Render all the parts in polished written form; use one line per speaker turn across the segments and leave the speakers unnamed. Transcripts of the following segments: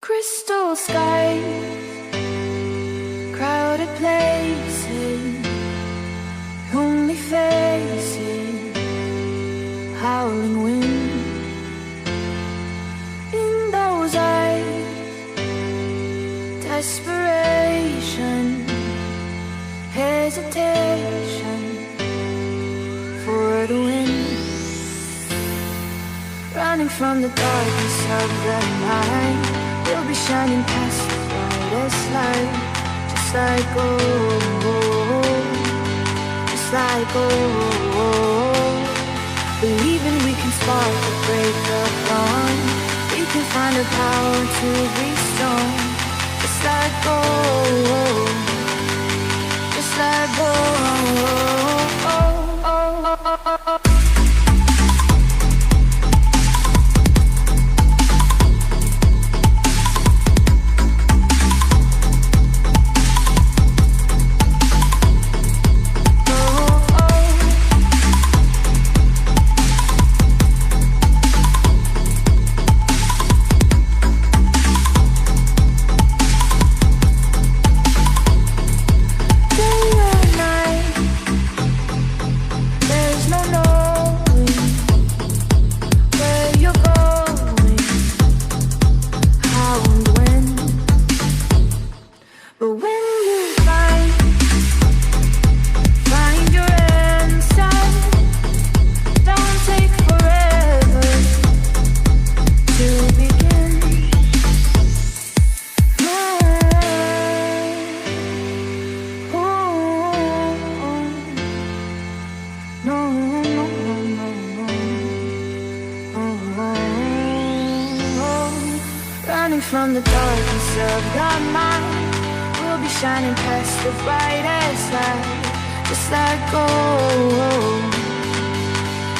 Crystal skies, crowded places, lonely faces, howling wind. In those eyes, desperation, hesitation for the wind. Running from the darkness of the night, we'll be shining past the brightest light. Just like gold, just like gold. Believing we can spark the break of dawn. We can find the power to be strong. Just like gold, just like gold. From the darkness of the mind, we'll be shining past the brightest light. Just like gold,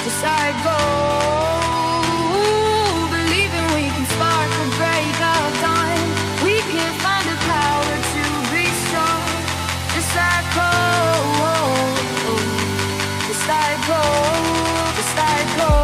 just like gold. Believing we can spark a break of dawn. We can find the power to be strong. Just like gold, just like gold, just like gold.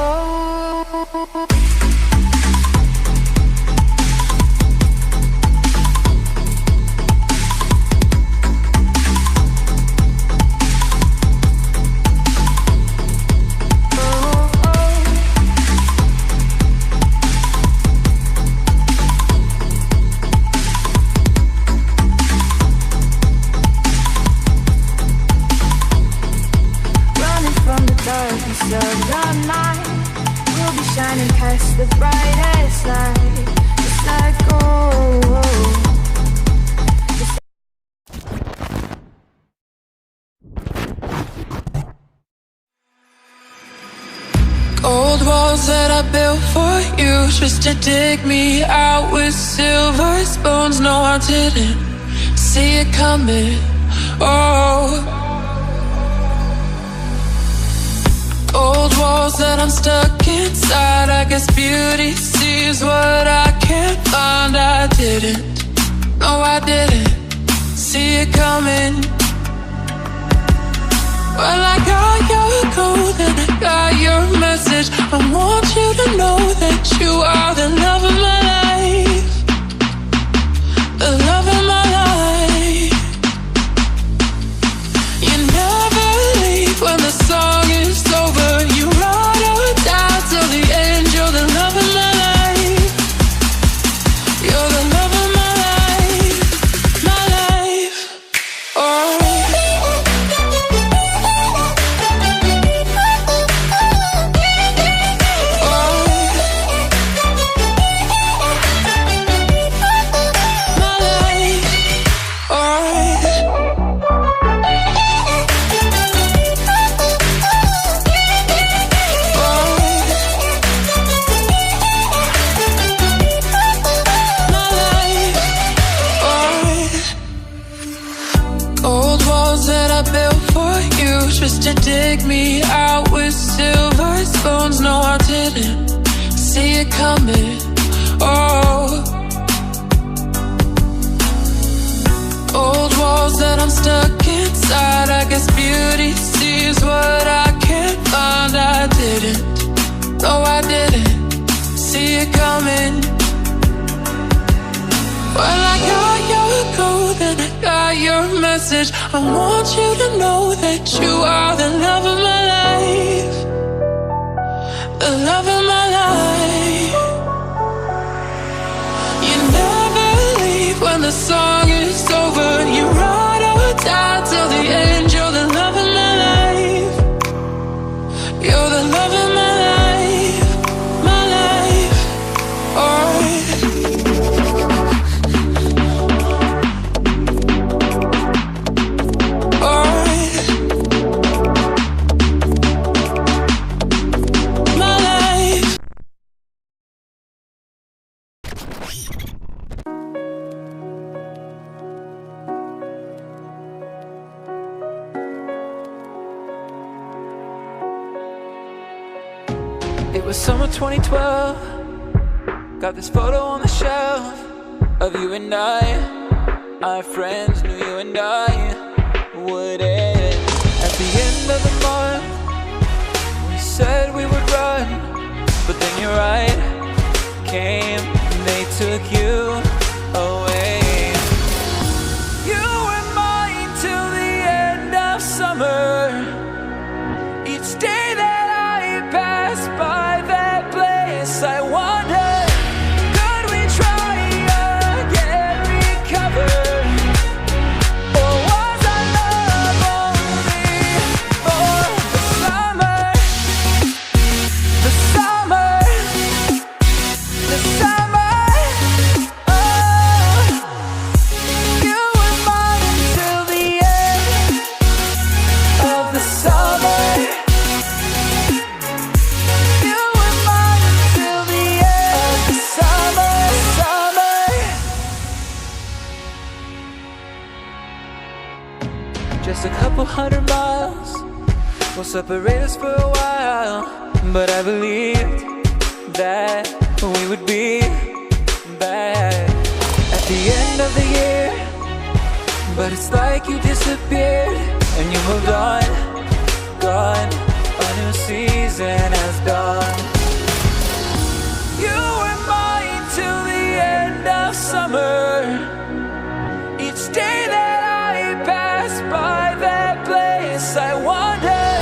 The brightest light, just like gold.
Gold walls that I built for you, just to dig me out with silver spoons. No, I didn't see it coming. Oh, old walls that I'm stuck inside. I guess beauty sees what I can't find. I didn't, no I didn't see it coming. Well, I got your code and I got your message. I want you to know that you are the love of my life, the love of my life. You never leave when the song is over. You ride or die till the end. You're the love of my life. You're the love of my life, my life. Oh. Just to dig me out with silver spoons. No, I didn't see it coming. Oh, old walls that I'm stuck inside. I guess beauty sees what I can't find. I didn't, no, I didn't see it coming. Well, I got your code and I got your message. I want you to know that you are the love of my life, the love of my life. You never leave when the song is over. You ride or die till the end. You're the love of my life. You're the love of my life, my life. Alright.
It was summer 2012. Got this photo on the shelf of you and I. Our friends knew you and I would end. At the end of the month, we said we would run, but then your ride came and they took you away. You were mine till the end of summer. Each day that I passed by that place, I wonder, could we try again, recover? Or was our love only for the summer? The summer, the summer. Oh, you were mine until the end of the summer. Just a couple 100 miles will separate us for a while, but I believed that we would be back at the end of the year. But it's like you disappeared and you moved on, gone. A new season has dawned. You were mine till the end of summer. Each day that I passed by that place, I wonder,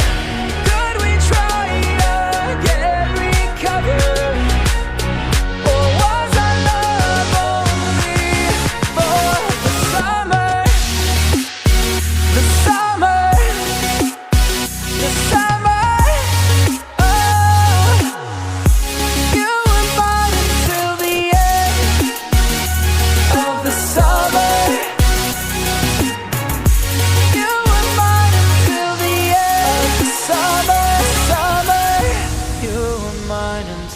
could we try again, recover? Or was our love only for the summer? The summer, the summer. Oh, you were mine until the end of the summer.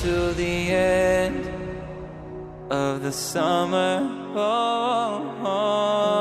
Till the end of the summer. Oh, oh.